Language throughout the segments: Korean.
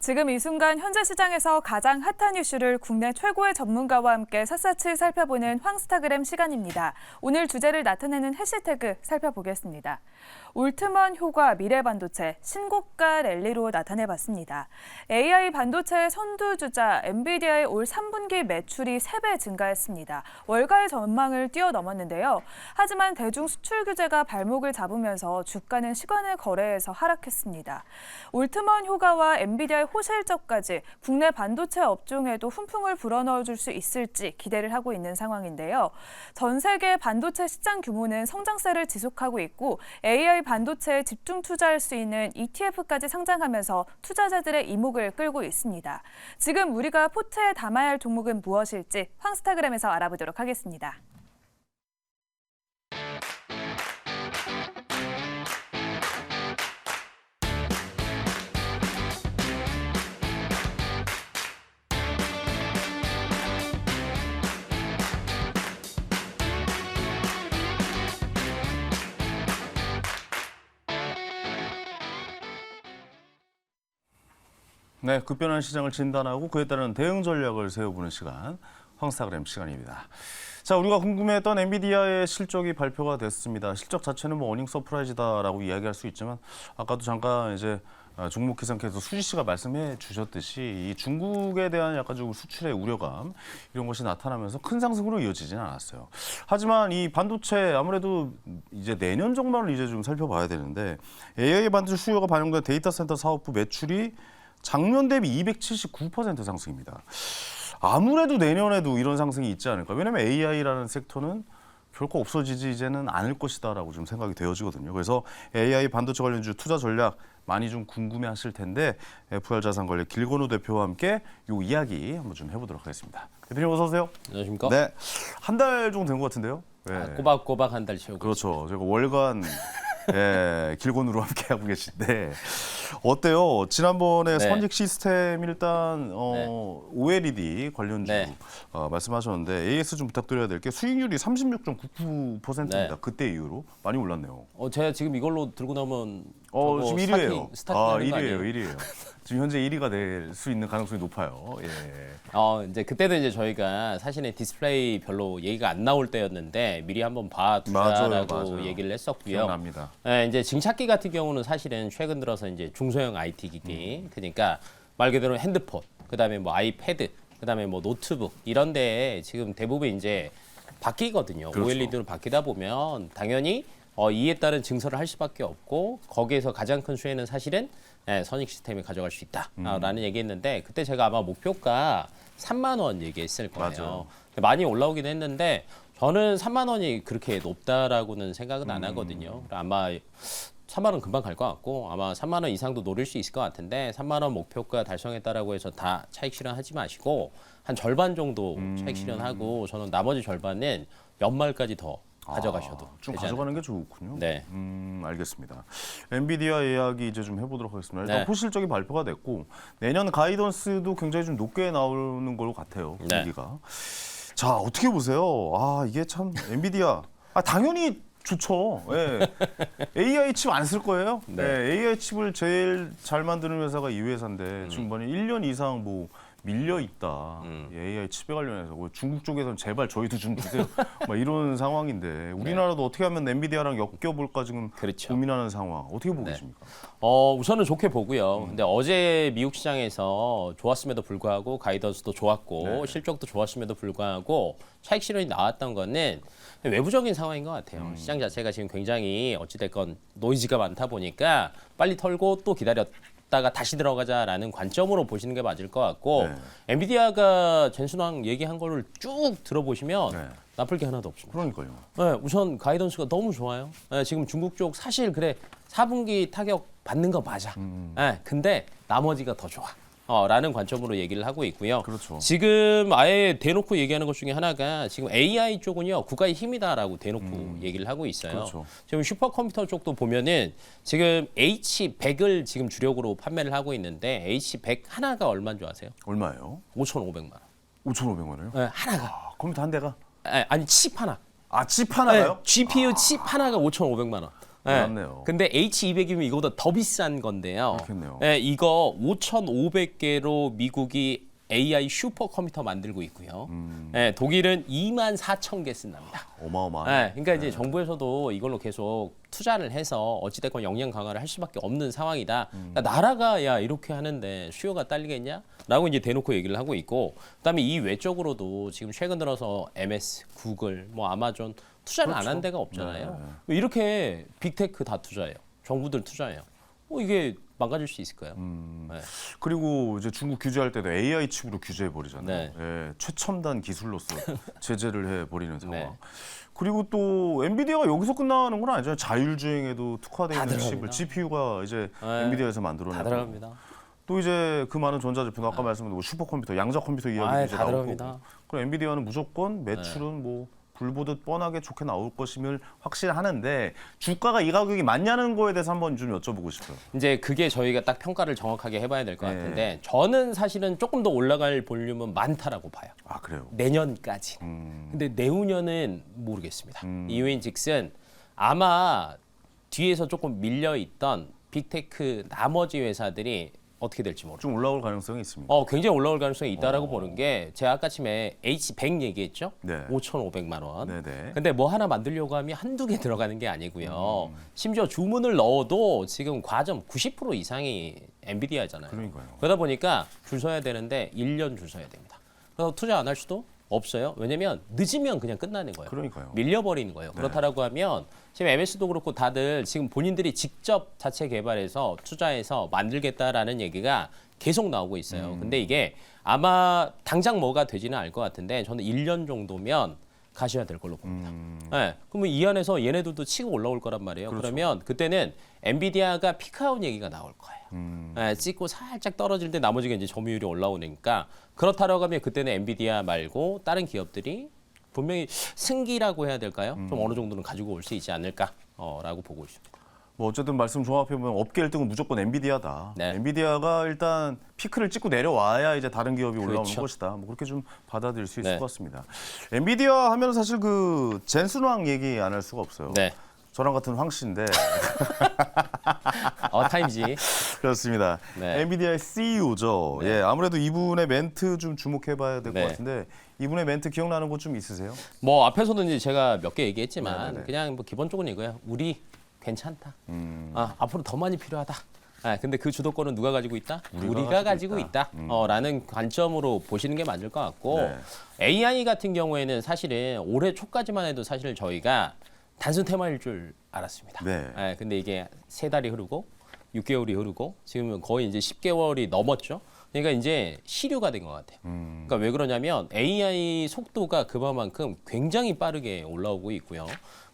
지금 이 순간 현재 시장에서 가장 핫한 이슈를 국내 최고의 전문가와 함께 샅샅이 살펴보는 황스타그램 시간입니다. 오늘 주제를 나타내는 해시태그 살펴보겠습니다. 울트먼 효과 미래반도체 신고가 랠리로 나타내봤습니다. AI 반도체의 선두주자 엔비디아의 올 3분기 매출이 3배 증가했습니다. 월가의 전망을 뛰어넘었는데요. 하지만 대중 수출 규제가 발목을 잡으면서 주가는 시간의 거래에서 하락했습니다. 울트먼 효과와 엔비디아의 호실적까지 국내 반도체 업종에도 훈풍을 불어넣어줄 수 있을지 기대를 하고 있는 상황인데요. 전 세계 반도체 시장 규모는 성장세를 지속하고 있고 AI 반도체에 집중 투자할 수 있는 ETF까지 상장하면서 투자자들의 이목을 끌고 있습니다. 지금 우리가 포트에 담아야 할 종목은 무엇일지 황스타그램에서 알아보도록 하겠습니다. 네, 급변하는 시장을 진단하고 그에 따른 대응 전략을 세워보는 시간, 황스타그램 시간입니다. 자, 우리가 궁금해했던 엔비디아의 실적이 발표가 됐습니다. 실적 자체는 뭐 어닝 서프라이즈다라고 이야기할 수 있지만 아까도 잠깐 이제 종목 기상캐에서 수지 씨가 말씀해 주셨듯이 이 중국에 대한 약간 좀 수출의 우려감 이런 것이 나타나면서 큰 상승으로 이어지지는 않았어요. 하지만 이 반도체 아무래도 이제 내년 전반을 이제 좀 살펴봐야 되는데 AI 반도체 수요가 반영된 데이터 센터 사업부 매출이 작년 대비 279% 상승입니다. 아무래도 내년에도 이런 상승이 있지 않을까. 왜냐하면 AI라는 섹터는 결코 없어지지 이제는 않을 것이다라고 좀 생각이 되어지거든요. 그래서 AI 반도체 관련주 투자 전략 많이 좀 궁금해하실 텐데 FR자산관리 길건우 대표와 함께 이 이야기 한번 좀 해보도록 하겠습니다. 대표님 어서 오세요. 안녕하십니까? 네, 한 달 정도 된 것 같은데요. 네. 꼬박꼬박 한 달 채우고. 그렇죠. 제가 월간 길건우로 함께 하고 계신데 어때요? 지난번에 네. 선익 시스템 일단 네. OLED 관련주 네. 말씀하셨는데 AS 좀 부탁드려야 될 게 수익률이 36.99%입니다. 네. 그때 이후로 많이 올랐네요. 제가 지금 이걸로 들고 나오면 지금 1위예요. 스타팅 하는 거 1위예요, 아니에요? 1위예요. 지금 현재 1위가 될 수 있는 가능성이 높아요. 예. 이제 그때도 이제 저희가 사실은 디스플레이 별로 얘기가 안 나올 때였는데 미리 한번 봐 두자라고 맞아요. 얘기를 했었고요. 기억납니다. 이제 증착기 같은 경우는 사실은 최근 들어서 이제 중소형 IT 기기, 그러니까 말 그대로 핸드폰, 그다음에 뭐 아이패드, 그다음에 뭐 노트북 이런 데에 지금 대부분 이제 바뀌거든요. 그렇죠. OLED로 바뀌다 보면 당연히 이에 따른 증설을 할 수밖에 없고 거기에서 가장 큰 수혜는 사실은 선익 시스템이 가져갈 수 있다라는 얘기했는데 그때 제가 아마 목표가 3만 원 얘기했을 거예요. 맞아요. 많이 올라오긴 했는데 저는 3만 원이 그렇게 높다라고는 생각은 안 하거든요. 아마 3만 원 금방 갈 것 같고 아마 3만 원 이상도 노릴 수 있을 것 같은데 3만 원 목표가 달성했다라고 해서 다 차익 실현하지 마시고 한 절반 정도 차익 실현하고 저는 나머지 절반은 연말까지 더 가져가셔도 좀 되지 가져가는 게 좋군요. 네. 알겠습니다. 엔비디아 이야기 이제 좀 해보도록 하겠습니다. 일단 네. 호실적이 발표가 됐고 내년 가이던스도 굉장히 좀 높게 나오는 것 같아요. 네. 분위기가. 자, 어떻게 보세요? 이게 참 엔비디아 당연히 좋죠. 예. AI 칩 안 쓸 거예요? 네. AI 칩을 제일 잘 만드는 회사가 이 회사인데 지금 1년 이상 뭐 밀려 있다. AI 칩에 관련해서 중국 쪽에서는 제발 저희도 좀 주세요. 막 이런 상황인데 우리나라도 어떻게 하면 엔비디아랑 엮여볼까 지금 그렇죠. 고민하는 상황. 어떻게 보고 계십니까? 우선은 좋게 보고요. 근데 어제 미국 시장에서 좋았음에도 불구하고 가이던스도 좋았고 네. 실적도 좋았음에도 불구하고 차익 실현이 나왔던 거는 외부적인 상황인 것 같아요. 시장 자체가 지금 굉장히 어찌됐건 노이즈가 많다 보니까 빨리 털고 또 기다렸다가 다시 들어가자라는 관점으로 보시는 게 맞을 것 같고 네. 엔비디아가 젠순왕 얘기한 거를 쭉 들어보시면 네. 나쁠 게 하나도 없습니다. 그러니까요. 네, 우선 가이던스가 너무 좋아요. 지금 중국 쪽 사실 그래 4분기 타격 받는 거 맞아. 근데 나머지가 더 좋아. 라는 관점으로 얘기를 하고 있고요. 그렇죠. 지금 아예 대놓고 얘기하는 것 중에 하나가 지금 AI 쪽은요 국가의 힘이다라고 대놓고 얘기를 하고 있어요. 그렇죠. 지금 슈퍼컴퓨터 쪽도 보면은 지금 H100을 지금 주력으로 판매를 하고 있는데 H100 하나가 얼마인 줄 아세요? 얼마예요? 5,500만 원. 5,500원이요? 네, 하나가. 컴퓨터 한 대가? 아니 칩 하나. 칩 하나가요? GPU 칩 하나가 5,500만 원. 몰랐네요. 근데 H200이면 이거보다 더 비싼 건데요. 그렇겠네요. 네, 이거 5,500개로 미국이 AI 슈퍼컴퓨터 만들고 있고요. 네, 독일은 24,000개 쓴답니다. 어마어마한. 네, 그러니까 이제 정부에서도 이걸로 계속 투자를 해서 어찌됐건 역량 강화를 할 수밖에 없는 상황이다. 그러니까 나라가 야 이렇게 하는데 수요가 딸리겠냐?라고 이제 대놓고 얘기를 하고 있고, 그다음에 이 외적으로도 지금 최근 들어서 MS, 구글, 뭐 아마존 투자를 안 한 데가 없잖아요. 이렇게 빅테크 다 투자해요. 정부들 투자해요. 이게 망가질 수 있을까요? 네. 그리고 이제 중국 규제할 때도 AI 칩으로 규제해 버리잖아요. 네. 예, 최첨단 기술로서 제재를 해 버리는 상황. 네. 그리고 또 엔비디아가 여기서 끝나는 건 아니잖아요. 자율주행에도 특화되어 다 있는 들어갑니다. 칩을 GPU가 이제 네. 엔비디아에서 다 만들어내고 들어갑니다. 또 이제 그 많은 전자제품 아까 말씀드린 뭐 슈퍼컴퓨터, 양자 컴퓨터 이야기도 이제 다 나오고. 들어갑니다. 그럼 엔비디아는 무조건 매출은 뭐 불보듯 뻔하게 좋게 나올 것임을 확실하는데 주가가 이 가격이 맞냐는 거에 대해서 한번 좀 여쭤보고 싶어요. 이제 그게 저희가 딱 평가를 정확하게 해봐야 될 것 네. 같은데, 저는 사실은 조금 더 올라갈 볼륨은 많다라고 봐요. 아 그래요? 내년까지. 근데 내후년은 모르겠습니다. 이유인즉슨 아마 뒤에서 조금 밀려 있던 빅테크 나머지 회사들이 어떻게 될지 모르겠어요. 좀 올라올 가능성이 있습니다. 굉장히 올라올 가능성이 있다라고 보는 게, 제가 아까쯤에 H100 얘기했죠? 네. 5,500만 원. 네네. 근데 뭐 하나 만들려고 하면 한두 개 들어가는 게 아니고요. 심지어 주문을 넣어도 지금 과점 90% 이상이 엔비디아잖아요. 그러니까요. 그러다 보니까 줄 서야 되는데 1년 줄 서야 됩니다. 그래서 투자 안 할 수도 없어요. 왜냐면 늦으면 그냥 끝나는 거예요. 그러니까요. 밀려버리는 거예요. 그렇다라고 하면 지금 MS도 그렇고 다들 지금 본인들이 직접 자체 개발해서 투자해서 만들겠다라는 얘기가 계속 나오고 있어요. 근데 이게 아마 당장 뭐가 되지는 않을 것 같은데, 저는 1년 정도면 가셔야 될 걸로 봅니다. 네, 그러면 이 안에서 얘네들도 치고 올라올 거란 말이에요. 그렇죠. 그러면 그때는 엔비디아가 피크아웃 얘기가 나올 거예요. 네, 찍고 살짝 떨어질 때 나머지가 이제 점유율이 올라오니까, 그렇다라고 하면 그때는 엔비디아 말고 다른 기업들이 분명히 승기라고 해야 될까요? 좀 어느 정도는 가지고 올 수 있지 않을까라고 보고 있습니다. 뭐 어쨌든 말씀 종합해 보면 업계 1등은 무조건 엔비디아다. 네. 엔비디아가 일단 피크를 찍고 내려와야 이제 다른 기업이 올라오는 그렇죠. 것이다. 뭐 그렇게 좀 받아들일 수 있을 네. 것 같습니다. 엔비디아 하면 사실 그 젠슨왕 얘기 안 할 수가 없어요. 네, 저랑 같은 황 씨인데 타임지. 그렇습니다. 네. 엔비디아의 CEO죠. 네. 예, 아무래도 이분의 멘트 좀 주목해봐야 될 것 네. 같은데 이분의 멘트 기억나는 거 좀 있으세요? 뭐 앞에서도 이제 제가 몇 개 얘기했지만 네네네. 그냥 뭐 기본적으로 이거예요. 우리 괜찮다. 앞으로 더 많이 필요하다. 근데 그 주도권은 누가 가지고 있다? 우리가 가지고 있다. 라는 관점으로 보시는 게 맞을 것 같고, 네. AI 같은 경우에는 사실은 올해 초까지만 해도 사실 저희가 단순 테마일 줄 알았습니다. 네. 근데 이게 3달이 흐르고 6개월이 흐르고 지금은 거의 이제 10개월이 넘었죠. 그러니까 이제 시류가 된 것 같아요. 그러니까 왜 그러냐면 AI 속도가 그만큼 굉장히 빠르게 올라오고 있고요.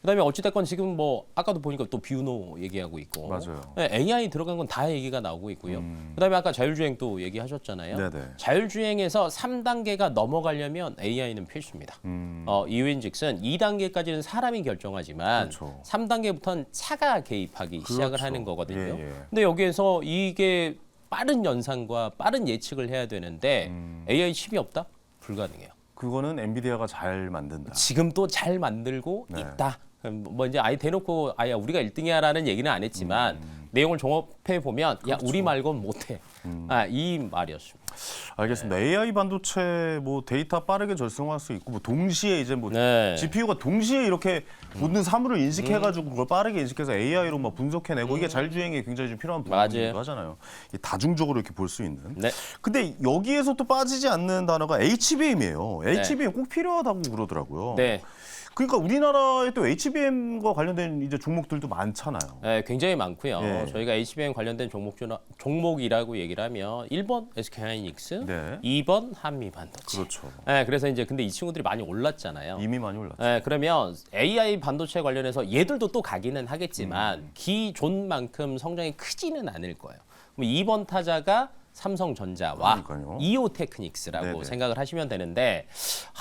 그다음에 어찌됐건 지금 뭐 아까도 보니까 또 비우노 얘기하고 있고, 맞아요. AI 들어간 건 다 얘기가 나오고 있고요. 그다음에 아까 자율주행 또 얘기하셨잖아요. 네네. 자율주행에서 3단계가 넘어가려면 AI는 필수입니다. 이유인즉슨 2단계까지는 사람이 결정하지만 그렇죠. 3단계부터는 차가 개입하기 시작을 그렇죠. 하는 거거든요. 예, 예. 근데 여기에서 이게 빠른 연산과 빠른 예측을 해야 되는데 AI 칩이 없다? 불가능해요. 그거는 엔비디아가 잘 만든다. 지금 또 잘 만들고 네. 있다. 뭐 이제 아예 대놓고 아야 우리가 1등이야라는 얘기는 안 했지만 내용을 종합해 보면 야 우리 말곤 못해. 이 말이었습니다. 알겠습니다. AI 반도체 뭐 데이터 빠르게 절성할 수 있고 뭐 동시에 이제 뭐 네. GPU가 동시에 이렇게 모든 사물을 인식해가지고 그걸 빠르게 인식해서 AI로 막 분석해내고 이게 자율주행에 굉장히 좀 필요한 부분이기도 맞아요. 하잖아요. 이게 다중적으로 이렇게 볼 수 있는. 네. 근데 여기에서 또 빠지지 않는 단어가 HBM이에요. HBM 꼭 필요하다고 그러더라고요. 네. 그러니까 우리나라에 또 HBM과 관련된 이제 종목들도 많잖아요. 네, 굉장히 많고요. 예. 저희가 HBM 관련된 종목이라고 얘기를 하면 1번 SK하이닉스, 네. 2번 한미반도체. 그렇죠. 네, 그래서 이제 근데 이 친구들이 많이 올랐잖아요. 이미 많이 올랐죠. 네, 그러면 AI 반도체 관련해서 얘들도 또 가기는 하겠지만 기존만큼 성장이 크지는 않을 거예요. 그럼 2번 타자가 삼성전자와 그러니까요. 이오테크닉스라고 네네. 생각을 하시면 되는데,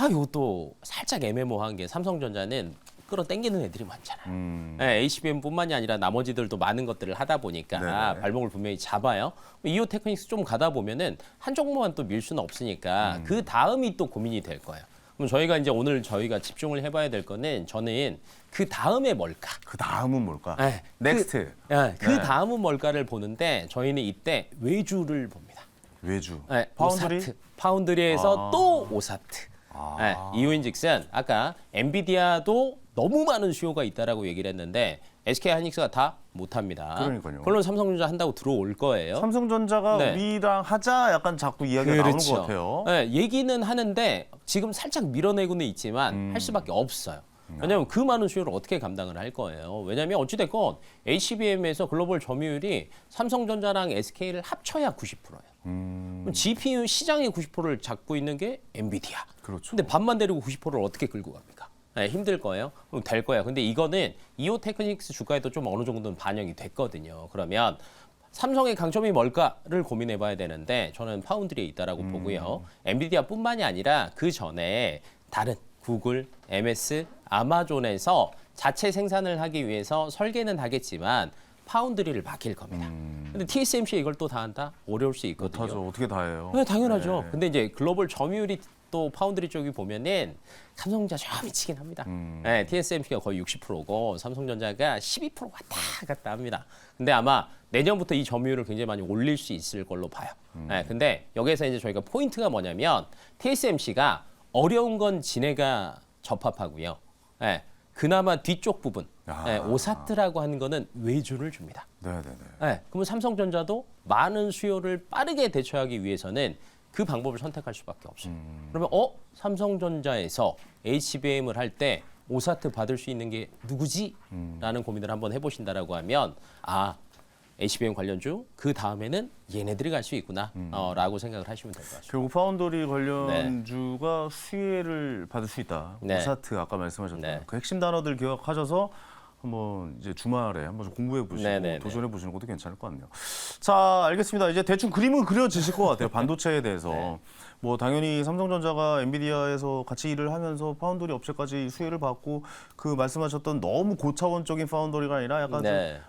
이것도 살짝 애매모호한 게 삼성전자는 끌어당기는 애들이 많잖아요. 네, HBM뿐만이 아니라 나머지들도 많은 것들을 하다 보니까 네네. 발목을 분명히 잡아요. 이오테크닉스 좀 가다 보면은 한 종목만 또 밀 수는 없으니까 그 다음이 또 고민이 될 거예요. 그럼 저희가 이제 오늘 저희가 집중을 해봐야 될 거는 저는 그 다음에 뭘까? 그 다음은 뭘까? 네, 넥스트. 그 다음은 뭘까를 보는데 저희는 이때 외주를 봅니다. 외주. 네, 파운드리? 오사트. 파운드리에서 아. 또 오사트. 네, 이유인즉슨 아까 엔비디아도 너무 많은 수요가 있다라고 얘기를 했는데 SK 하이닉스가 다 못합니다. 그러니까요. 물론 삼성전자 한다고 들어올 거예요. 삼성전자가 네. 우리랑 하자 약간 자꾸 이야기가 나오는 것 같아요. 네, 얘기는 하는데 지금 살짝 밀어내고는 있지만 할 수밖에 없어요. 왜냐하면 그 많은 수요를 어떻게 감당을 할 거예요. 왜냐하면 어찌됐건 HBM에서 글로벌 점유율이 삼성전자랑 SK를 합쳐야 90%예요. 그럼 GPU 시장의 90%를 잡고 있는 게 엔비디아. 그렇죠. 근데 반만 데리고 90%를 어떻게 끌고 갑니까? 네, 힘들 거예요. 그럼 될 거예요. 근데 이거는 이오 테크닉스 주가에도 좀 어느 정도는 반영이 됐거든요. 그러면 삼성의 강점이 뭘까를 고민해 봐야 되는데 저는 파운드리에 있다라고 보고요. 엔비디아뿐만이 아니라 그 전에 다른 구글, MS, 아마존에서 자체 생산을 하기 위해서 설계는 하겠지만 파운드리를 맡길 겁니다. 근데 TSMC에 이걸 또 다 한다? 어려울 수 있거든요. 못하죠. 어떻게 다 해요? 네, 당연하죠. 네. 근데 이제 글로벌 점유율이 또 파운드리 쪽이 보면은 삼성전자 좀 미치긴 합니다. 네, TSMC가 거의 60%고 삼성전자가 12% 왔다 갔다 합니다. 근데 아마 내년부터 이 점유율을 굉장히 많이 올릴 수 있을 걸로 봐요. 네, 근데 여기서 이제 저희가 포인트가 뭐냐면 TSMC가 어려운 건 지네가 접합하고요. 네, 그나마 뒤쪽 부분 네, 오사트라고 하는 거는 외주를 줍니다. 네네네. 네, 그러면 삼성전자도 많은 수요를 빠르게 대처하기 위해서는 그 방법을 선택할 수밖에 없어요. 그러면 삼성전자에서 HBM을 할 때 오사트 받을 수 있는 게 누구지? 라는 고민을 한번 해보신다라고 하면 HBM 관련주 그 다음에는 얘네들이 갈 수 있구나 라고 생각을 하시면 될 것 같습니다. 결국 파운더리 관련주가 수혜를 받을 수 있다. 네. 오사트 아까 말씀하셨던 네. 그 핵심 단어들 기억하셔서 한번 이제 주말에 한번 좀 공부해 보시고 네네네. 도전해 보시는 것도 괜찮을 것 같네요. 자, 알겠습니다. 이제 대충 그림은 그려지실 것 같아요. 반도체에 대해서. 네. 뭐 당연히 삼성전자가 엔비디아에서 같이 일을 하면서 파운더리 업체까지 수혜를 받고 그 말씀하셨던 너무 고차원적인 파운더리가 아니라 약간 네.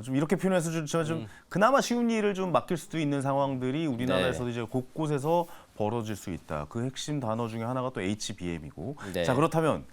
좀 이렇게 표현해서 좀 그나마 쉬운 일을 좀 맡길 수도 있는 상황들이 우리나라에서도 네. 이제 곳곳에서 벌어질 수 있다. 그 핵심 단어 중에 하나가 또 HBM이고. 네. 자, 그렇다면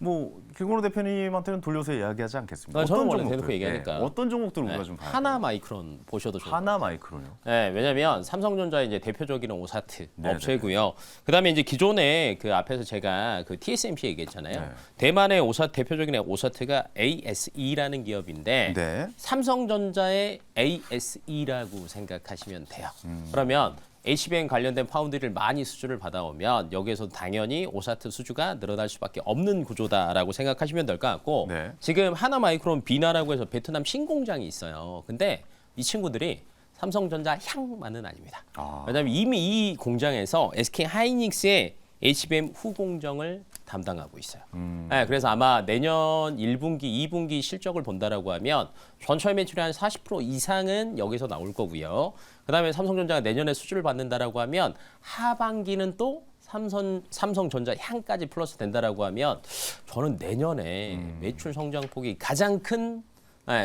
뭐 김건호 대표님한테는 돌려서 이야기하지 않겠습니다. 저는 원래 종목들? 대놓고 얘기하니까. 어떤 종목들 우리가 네, 좀 봐야 하나 돼요? 마이크론 보셔도 좋을 것 하나 마이크론요. 네, 왜냐하면 삼성전자의 이제 대표적인 오사트 네네. 업체고요. 그다음에 이제 기존에 그 앞에서 제가 그 TSMC 얘기했잖아요. 네. 대만의 대표적인 오사트가 ASE라는 기업인데 네. 삼성전자의 ASE라고 생각하시면 돼요. 그러면 HBM 관련된 파운드리를 많이 수주를 받아오면 여기에서 당연히 오사트 수주가 늘어날 수밖에 없는 구조다라고 생각하시면 될 것 같고 네. 지금 하나마이크론 비나라고 해서 베트남 신공장이 있어요. 근데 이 친구들이 삼성전자 향만은 아닙니다. 왜냐하면 이미 이 공장에서 SK 하이닉스의 HBM 후공정을 담당하고 있어요. 네, 그래서 아마 내년 1분기, 2분기 실적을 본다라고 하면 전체 매출의 한 40% 이상은 여기서 나올 거고요. 그다음에 삼성전자가 내년에 수주를 받는다라고 하면 하반기는 또 삼성전자 향까지 플러스 된다라고 하면 저는 내년에 매출 성장폭이 가장 큰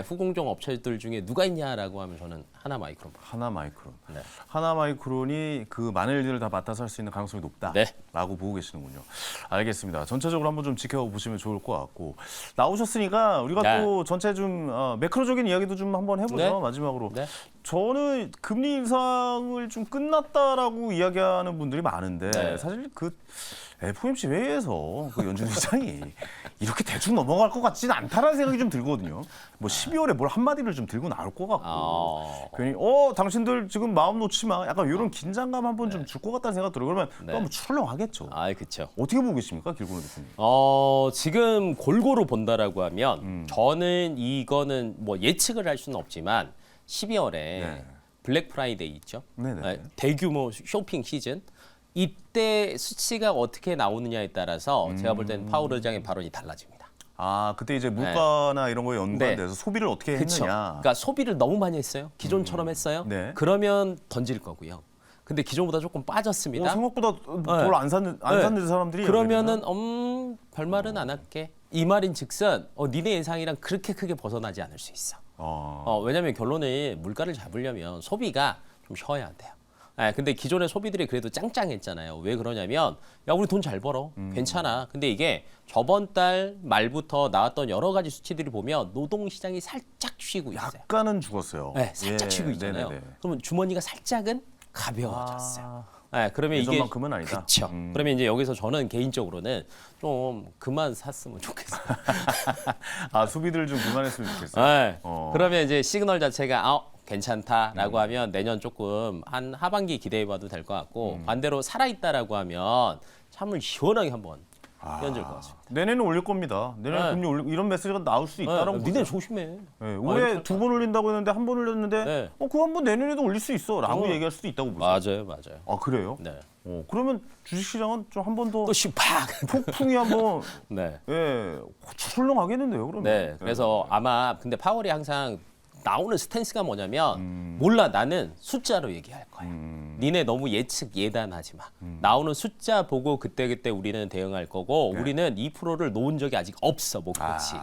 후공정 업체들 중에 누가 있냐라고 하면 저는 하나마이크론. 하나 마이크론. 네. 하나 마이크론이 그 많은 일들을 다 맡아서 할 수 있는 가능성이 높다라고 네. 보고 계시는군요. 알겠습니다. 전체적으로 한번 좀 지켜보시면 좋을 것 같고 나오셨으니까 우리가 네. 또 전체 좀 매크로적인 이야기도 좀 한번 해보죠. 네. 마지막으로. 네. 저는 금리 인상을 좀 끝났다라고 이야기하는 분들이 많은데 네. 사실 그 FOMC 회의에서 그 연준 의장이 이렇게 대충 넘어갈 것 같지는 않다라는 생각이 좀 들거든요. 뭐 12월에 뭘 한마디를 좀 들고 나올 것 같고 괜히 당신들 지금 마음 놓지 마. 약간 이런 긴장감 한번 좀 줄 것 같다는 생각 들어요. 그러면 또 한번 출렁하겠죠. 그렇죠. 어떻게 보고 계십니까, 길고는 대표님? 지금 골고루 본다라고 하면 저는 이거는 뭐 예측을 할 수는 없지만 12월에 네. 블랙 프라이데이 있죠. 네네. 대규모 쇼핑 시즌. 이때 수치가 어떻게 나오느냐에 따라서 제가 볼 때는 파월 의장의 발언이 달라집니다. 그때 이제 물가나 이런 거에 연관돼서 네. 소비를 어떻게 그렇죠. 했느냐. 그러니까 소비를 너무 많이 했어요. 기존처럼 했어요. 네. 그러면 던질 거고요. 근데 기존보다 조금 빠졌습니다. 생각보다 뭘 안 샀는데 사람들이 그러면은 별말은 안 할게. 이 말인즉슨 니네 예상이랑 그렇게 크게 벗어나지 않을 수 있어. 왜냐하면 결론은 물가를 잡으려면 소비가 좀 쉬어야 돼요. 근데 기존의 소비들이 그래도 짱짱했잖아요. 왜 그러냐면 야 우리 돈 잘 벌어. 괜찮아. 근데 이게 저번 달 말부터 나왔던 여러 가지 수치들이 보면 노동시장이 살짝 쉬고 있어요. 약간은 죽었어요. 네, 살짝 예, 쉬고 있잖아요. 네네네. 그러면 주머니가 살짝은 가벼워졌어요. 그러면 이게 예전만큼은 아니다. 그렇죠. 그러면 이제 여기서 저는 개인적으로는 좀 그만 샀으면 좋겠어요. 아, 수비들 좀 그만했으면 좋겠어요. 네. 어. 그러면 이제 시그널 자체가 괜찮다라고 하면 내년 조금 한 하반기 기대해봐도 될 것 같고 반대로 살아있다라고 하면 참을 시원하게 한번 던질 것 같습니다. 내년에 올릴 겁니다. 내년에 네. 금리 올리 이런 메시지가 나올 수 있다라고 니네 보세요. 조심해. 네, 올해 2번 올린다고 했는데 한 번 올렸는데 네. 그거 한 번 내년에도 올릴 수 있어라고 어. 얘기할 수도 있다고 보세요. 맞아요. 아, 그래요? 네. 그러면 주식시장은 좀 한 번 더 또 슈팍. 폭풍이 한번 네. 예, 출렁하겠는데요, 그러면. 네. 그래서 아마 근데 파월이 항상 나오는 스탠스가 뭐냐면 몰라 나는 숫자로 얘기할 거야. 니네 너무 예측 예단하지 마. 나오는 숫자 보고 그때그때 우리는 대응할 거고 네. 우리는 2%를 놓은 적이 아직 없어 목표치.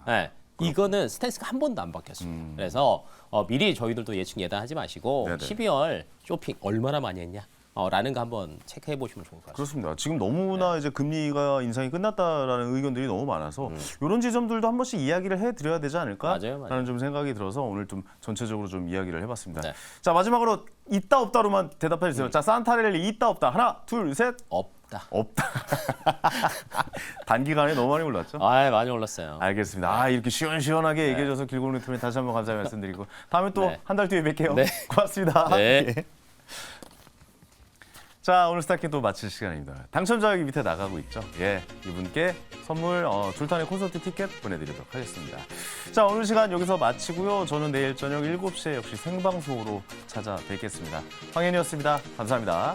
네. 이거는 스탠스가 한 번도 안 바뀌었습니다. 그래서 미리 저희들도 예측 예단하지 마시고 네네. 12월 쇼핑 얼마나 많이 했냐? 라는 거 한번 체크해 보시면 좋을 것 같습니다. 그렇습니다. 지금 너무나 이제 금리가 인상이 끝났다라는 의견들이 너무 많아서 이런 지점들도 한 번씩 이야기를 해드려야 되지 않을까? 맞아요. 라는 좀 생각이 들어서 오늘 좀 전체적으로 좀 이야기를 해봤습니다. 네. 자, 마지막으로 있다 없다로만 대답해 주세요. 자, 산타랠리 있다 없다. 하나, 둘, 셋. 없다. 없다. 단기간에 너무 많이 올랐죠? 많이 올랐어요. 알겠습니다. 이렇게 시원시원하게 얘기해줘서 길고는 팀에 다시 한번 감사의 말씀드리고 다음에 또 네. 한 달 뒤에 뵐게요. 네. 고맙습니다. 네. 예. 자, 오늘 스타킹 또 마칠 시간입니다. 당첨자 여기 밑에 나가고 있죠. 예, 이분께 선물 줄타네 콘서트 티켓 보내드리도록 하겠습니다. 자, 오늘 시간 여기서 마치고요. 저는 내일 저녁 7시에 역시 생방송으로 찾아뵙겠습니다. 황현이었습니다. 감사합니다.